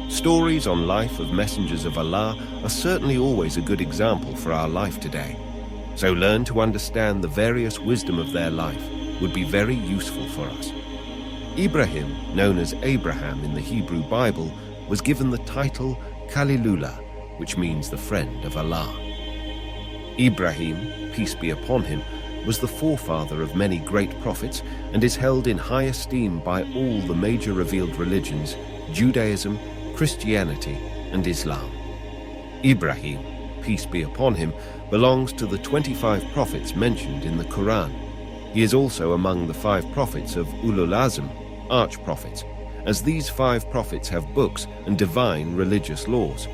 Stories on life of messengers of Allah are certainly always a good example for our life today. So learn to understand the various wisdom of their life would be very useful for us. Ibrahim, known as Abraham in the Hebrew Bible, was given the title Khalilullah, which means the friend of Allah. Ibrahim, peace be upon him, was the forefather of many great prophets and is held in high esteem by all the major revealed religions, Judaism, Christianity, and Islam. Ibrahim, peace be upon him, belongs to the 25 prophets mentioned in the Quran. He is also among the 5 prophets of Ulul Azm, arch-prophets, as these 5 prophets have books and divine religious laws.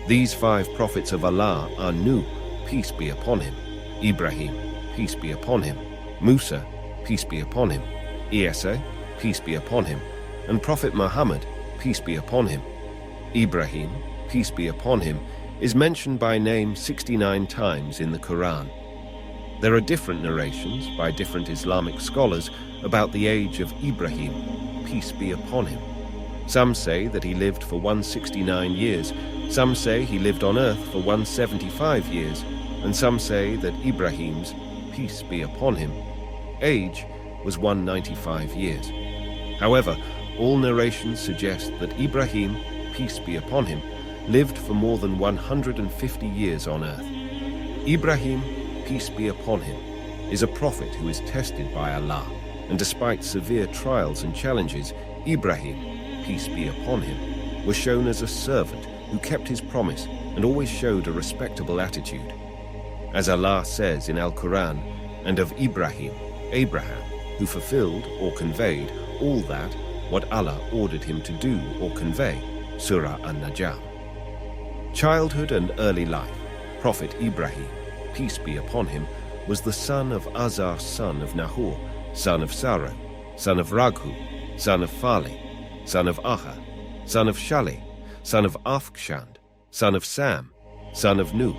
These 5 prophets of Allah are Nuh, peace be upon him, Ibrahim, peace be upon him, Musa, peace be upon him, Isa, peace be upon him, and Prophet Muhammad, peace be upon him. Ibrahim, peace be upon him, is mentioned by name 69 times in the Quran. There are different narrations by different Islamic scholars about the age of Ibrahim, peace be upon him. Some say that he lived for 169 years, some say he lived on earth for 175 years, and some say that Ibrahim's, peace be upon him, age was 195 years. However, all narrations suggest that Ibrahim, peace be upon him, lived for more than 150 years on earth. Ibrahim, peace be upon him, is a prophet who is tested by Allah, and despite severe trials and challenges, Ibrahim, peace be upon him, was shown as a servant who kept his promise and always showed a respectable attitude. As Allah says in Al-Quran, and of Ibrahim, Abraham, who fulfilled or conveyed all that what Allah ordered him to do or convey, Surah An-Najm. Childhood and early life. Prophet Ibrahim, peace be upon him, was the son of Azar, son of Nahor, son of Sarah, son of Raghu, son of Fali, son of Aha, son of Shali, son of Afkshand, son of Sam, son of Nuh,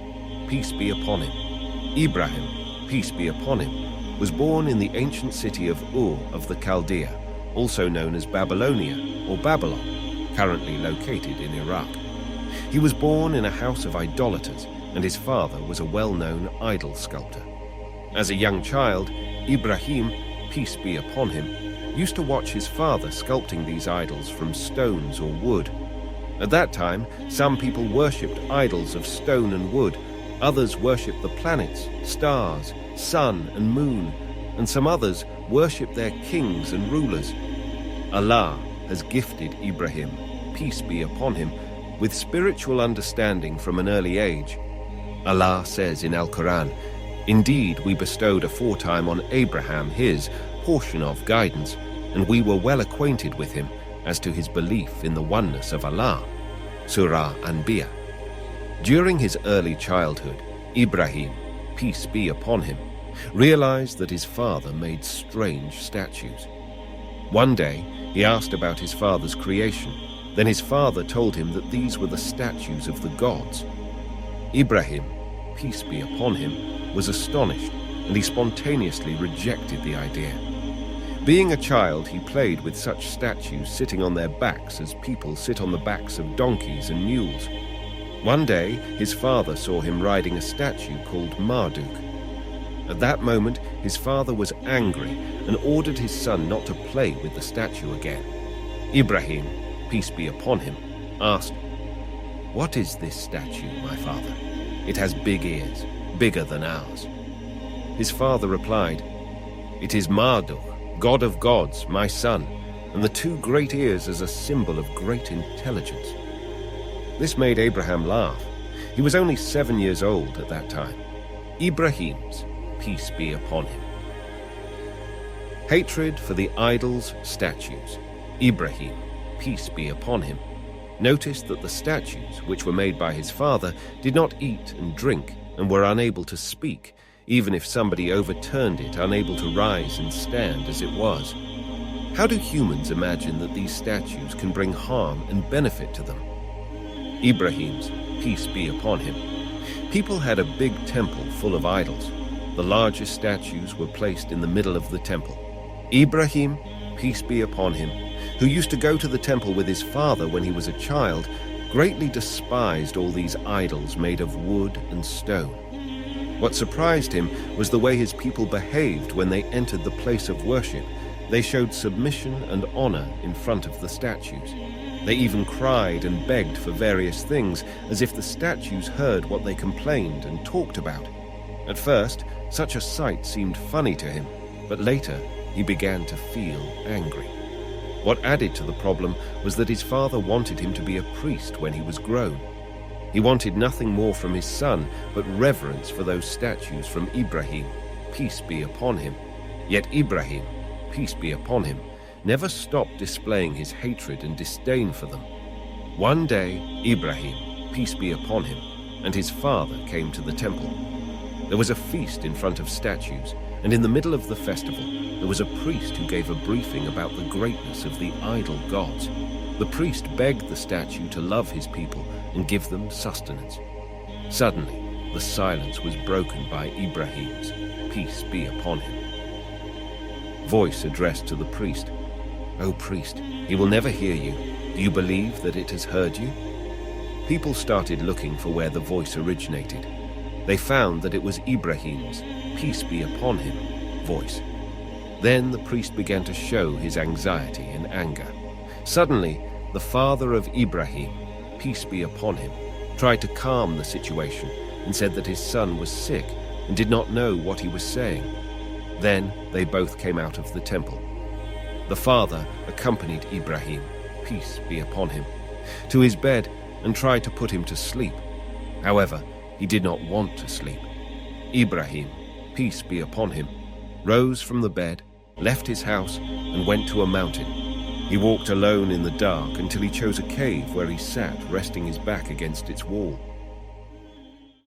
peace be upon him. Ibrahim, peace be upon him, was born in the ancient city of Ur of the Chaldea, also known as Babylonia or Babylon, currently located in Iraq. He was born in a house of idolaters, and his father was a well-known idol sculptor. As a young child, Ibrahim, peace be upon him, used to watch his father sculpting these idols from stones or wood. At that time, some people worshipped idols of stone and wood, others worshipped the planets, stars, sun and moon, and some others worshipped their kings and rulers. Allah has gifted Ibrahim, peace be upon him, with spiritual understanding from an early age. Allah says in Al-Quran, "Indeed, we bestowed aforetime on Abraham his portion of guidance, and we were well acquainted with him as to his belief in the oneness of Allah." Surah Anbiya. During his early childhood, Ibrahim, peace be upon him, realized that his father made strange statues. One day, he asked about his father's creation. Then his father told him that these were the statues of the gods. Ibrahim, peace be upon him, was astonished, and he spontaneously rejected the idea. Being a child, he played with such statues sitting on their backs as people sit on the backs of donkeys and mules. One day, his father saw him riding a statue called Marduk. At that moment, his father was angry and ordered his son not to play with the statue again. Ibrahim, peace be upon him, asked, "What is this statue, my father? It has big ears, bigger than ours." His father replied, "It is Marduk, god of gods, my son, and the 2 great ears as a symbol of great intelligence." This made Abraham laugh. He was only 7 years old at that time. Ibrahim's, peace be upon him. Hatred for the idols, statues. Ibrahim, peace be upon him, noticed that the statues, which were made by his father, did not eat and drink and were unable to speak, even if somebody overturned it, unable to rise and stand as it was. How do humans imagine that these statues can bring harm and benefit to them? Ibrahim's, peace be upon him. People had a big temple full of idols. The largest statues were placed in the middle of the temple. Ibrahim, peace be upon him, who used to go to the temple with his father when he was a child, greatly despised all these idols made of wood and stone. What surprised him was the way his people behaved when they entered the place of worship. They showed submission and honor in front of the statues. They even cried and begged for various things, as if the statues heard what they complained and talked about. At first, such a sight seemed funny to him, but later he began to feel angry. What added to the problem was that his father wanted him to be a priest when he was grown. He wanted nothing more from his son but reverence for those statues from Ibrahim, peace be upon him. Yet Ibrahim, peace be upon him, never stopped displaying his hatred and disdain for them. One day, Ibrahim, peace be upon him, and his father came to the temple. There was a feast in front of statues, and in the middle of the festival, there was a priest who gave a briefing about the greatness of the idol gods. The priest begged the statue to love his people and give them sustenance. Suddenly, the silence was broken by Ibrahim's, peace be upon him. Voice addressed to the priest, "O priest, he will never hear you. Do you believe that it has heard you?" People started looking for where the voice originated. They found that it was Ibrahim's, peace be upon him, voice. Then the priest began to show his anxiety and anger. Suddenly, the father of Ibrahim, peace be upon him, tried to calm the situation and said that his son was sick and did not know what he was saying. Then they both came out of the temple. The father accompanied Ibrahim, peace be upon him, to his bed and tried to put him to sleep. However, he did not want to sleep. Ibrahim, peace be upon him, rose from the bed, left his house, and went to a mountain. He walked alone in the dark until he chose a cave where he sat, resting his back against its wall.